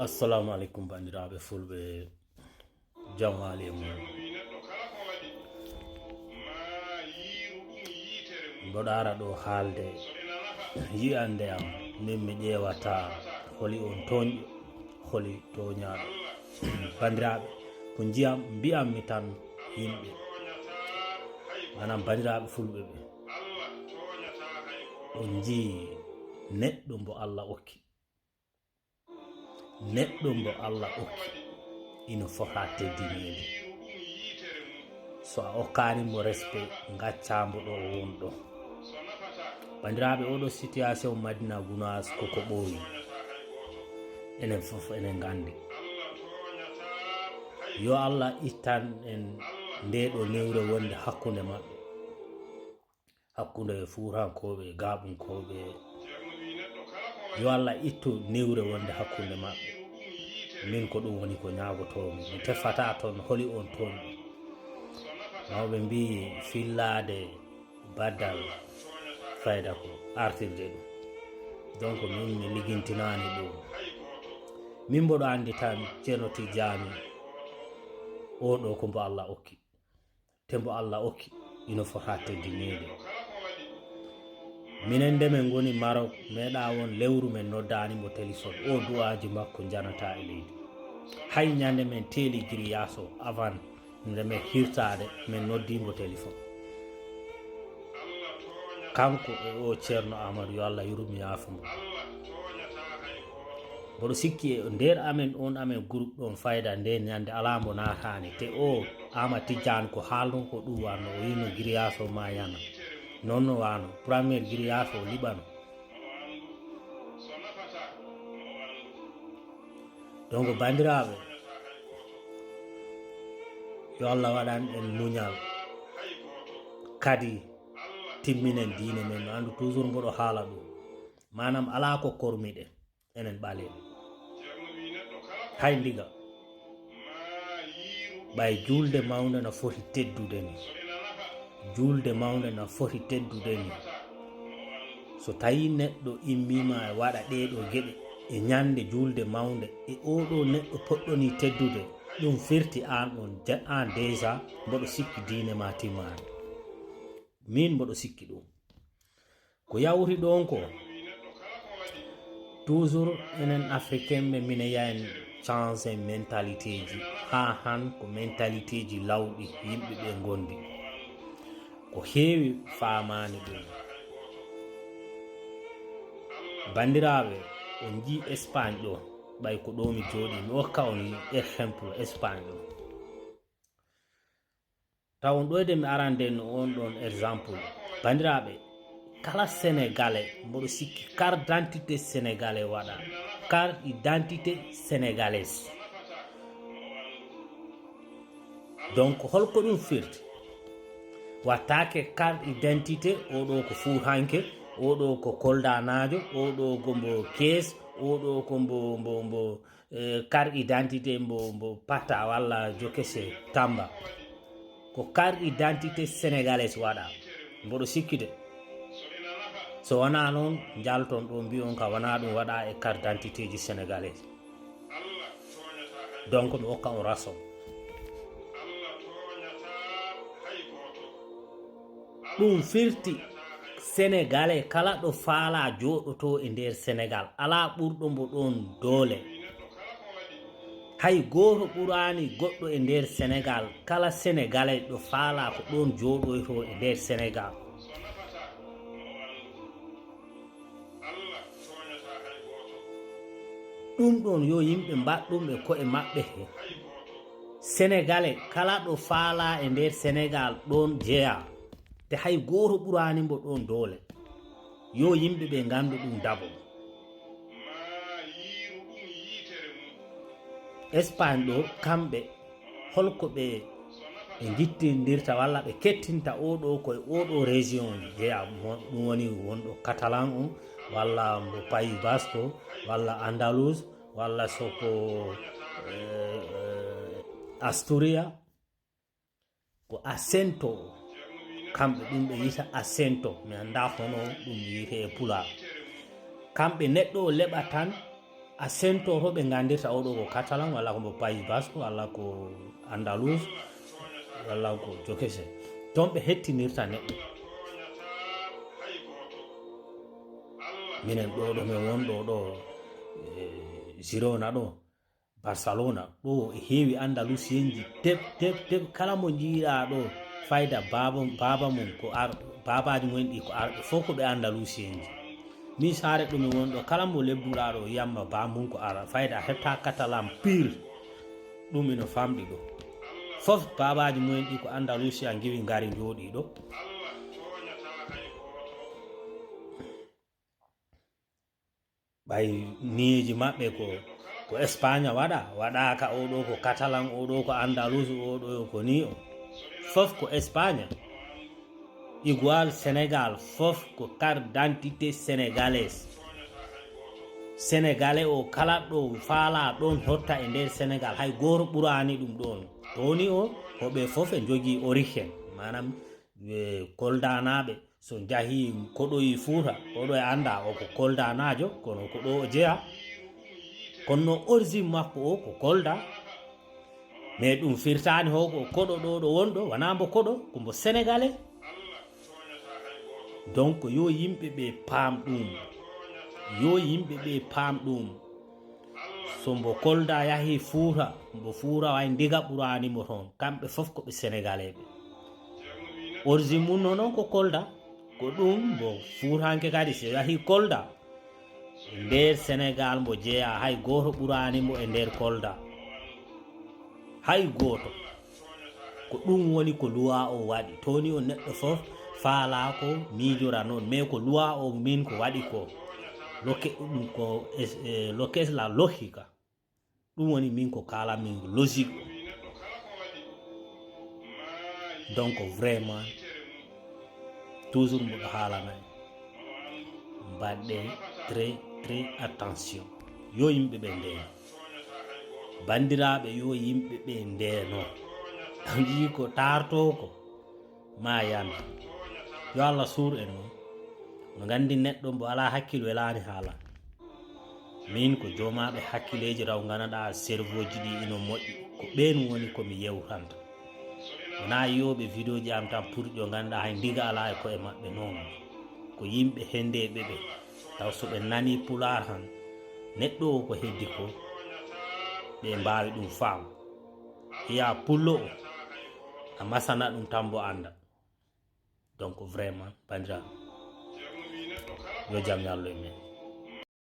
Assalamu alaikum bandiraɓe fulɓe jamwali e mum mboɗo ara ɗo haalde yiyande am min mi ƴewata holi on toñƴo holi toñaɗo bandiraɓe ko jiyam mbiyammi tan yimɓe manam bandiraɓe fulɓe ɓe on jii neɗɗo mbo Allah okki neɗɗo mbo Allah okki ina fota teddinede so a okkani mo respect gaccambo ɗo o wonɗo bandiraɓe oɗo situation Madina Gounass koko ɓooyi enen fof enen gandi yo Allah ittan en ndeɗo newre wonde hakkude maɓɓe hakkude fuurankoɓe gaɓunkoɓe yo Allah ittu newre wonde hakkude maɓɓe min ko ɗum woni ko ñagotomi mi tefata toon holi on toon mawɓe mbi fillade baddal fayda ko artirde ɗum donc min mi ligintinani ɗum min mboɗo andi tan ceerno Tidiani oɗo ko mbo Allah okki te mbo Allah okki ino fota teddinede minen nde min goni Maroc meeɗa won lewru men noddani mo téléphone o duwaji makko janata e leydi hay ñande men teeli giri yaso avant nde men hirtade min noddimo téléphone kanko e o ceerno Amadou yo Allah yurmi yafumo mboɗo sikki e nder amen on amen groupe ɗon fayda nde ñande ala mbo natani te o Ama Tidiane ko haalno ko ɗum wanno o yino giri yaso ma yana non no wano premier grillage o Libano donc bandiraɓe yo Allah waɗan en muñal kadi timminen diine men no andu toujours mboɗo haala ɗum manam ala ko kormiɗen enen ɓaleɓe hay ndiga ɓay julde mawde no foti teddude ni julde mawde no foti teddude ni so tawi neɗɗo immima e waɗa ɗeɗo geɗe e ñande julde mawde e oɗo neɗɗo poɗɗoni teddude ɗum firti an on an déjà mboɗo sikki diine ma timmani min mboɗo sikki ɗum ko yawri ɗon ko toujours enen africain ɓe mine yahen changé mentalité ji ha han ko mentalité ji lawɗi yimɓe ɓe gondi ko heewi famani ɗum bandiraɓe on ji Espagne ɗo ɓay ko ɗo mi jooɗi mi hokka on exemple Espagne ɗo taw on ɗoyde mi arande no on ɗon exemple bandiraɓe kala sénégalais mboɗo sikki carte d'identité sénégalais waɗa carte d'identité sénégalaise donc holko ɗum firti wattake carte identité oɗo ko fuutanke oɗo ko koldanajo oɗo ko mbo kees oɗo ko mbo carte identité mbo patta walla jokese tamba ko carte identité sénégalaise waɗa mboɗo sikkide so wona noon jalton ɗo mbi on ka wona ɗum waɗa e carte d'identité ji sénégalaise donc mi hokka on rason ɗum firti sénégalais kala ɗo faala joɗoto e nder sénégal ala ɓurɗo mbo ɗon doole hay goto ɓurani goɗɗo e nder sénégal kala sénégalais ɗo faala ko ɗon joɗoyto e nder sénégal ɗum ɗon yo yimɓe mbaɗɗum e koye maɓɓe he sénégalais kala ɗo faala e nder sénégal ɗon jeeya te hay goto ɓurani mbo ɗon doole yo yimɓe ɓe gandu ɗum dabo Espagne ɗo kamɓe holko ɓe jittindirta walla ɓe kettinta oɗo koye oɗo région jeeya ɗum woni wonɗo catalan o walla mbo Pays Basque walla Andalus walla soko Asturia ko Acento kamɓe ɗum ɓe yita Acento mi anda hono ɗum yite e Pulaar kamɓe neɗɗo o leɓa tan a sento hoɓe gandirta oɗo ko catalan walla ko mo pays basque walla ko andalus walla ko jokese ton ɓe hettinirta neɗɗo minen ɗo ɗo min wonɗo ɗo Girona ɗo Barcelona ɗo e heewi andalusienji teb kala mo jiiɗa ɗo fayda baba mum ko babaji mumen ɗi ko arɓe fof ko ɓe andalusienji min saare ɗo min wonɗo kala mo lebduɗa ɗo yamma bamum ko ara fayda a heɓta catalan pire ɗum ino famɗi ɗo fof babaji mumen ɗi ko andalusia giwi ngari jooɗi ɗo ɓay niyeji maɓɓe ko Espagne waɗaka oɗo ko catalan oɗo ko andalus oɗo ko ni o fof ko Espagne igual Sénégal fof ko carte d'identité sénégalais o kala ɗo faala ɗon hotta e nder Sénégal hay goto ɓurani ɗum ɗon toni o hoɓe fof e jogui origine manam koldanaɓe so jahi koɗoyi Fuuta oɗo e anda o ko koldanajo kono ko ɗo o jeeya kono origine makko o ko kolda mais ɗum firtani ho ko koɗo ɗo wonɗo wona mbo koɗo kombo sénégalais donc yo yimɓeɓe paam ɗum so mbo kolda yahi Fuuta mbo Fuuta way ndiga ɓuranimo toon kamɓe fof koɓe sénégalais ɓe origine mum noon ko kolda ko ɗum mbo Fuutanke kadi so yahi kolda nder Sénégal mbo jeeya hay goto ɓuranimo e nder kolda hay goto ko ɗum woni ko loi o waɗi toni o neɗɗo fof faala ko miijora noon mais ko loi o min ko waɗi ko ɗum ko lokes la logique ɗum woni min ko kala min logique donc vraiment toujours mboɗo haalanayi mbaɗɗe très attention yo yimɓeɓe ndeeno bandiraɓe yo yimɓeɓe ndeeno yi ko tarto ko ma yanda yo Allah suur en noon no gandi neɗɗo mbo ala hakkille welani haala min ko jomaɓe hakkileji raw ganaɗa cerveau ji ɗi ino moƴƴi ko ɓen woni komi yewtanta wona yiyoɓe vidéo ji am tan pour ƴo ganduɗa hay ndiga ala e koye maɓɓe noon ko yimɓe hendeɓe ɓe taw soɓe nani pular han neɗɗo o ko heddi ko ɓe mbawi ɗum faam hiya pullo o a masana ɗum tan bo anda donc vraiment bandiraɓe yo jaam ñallu e men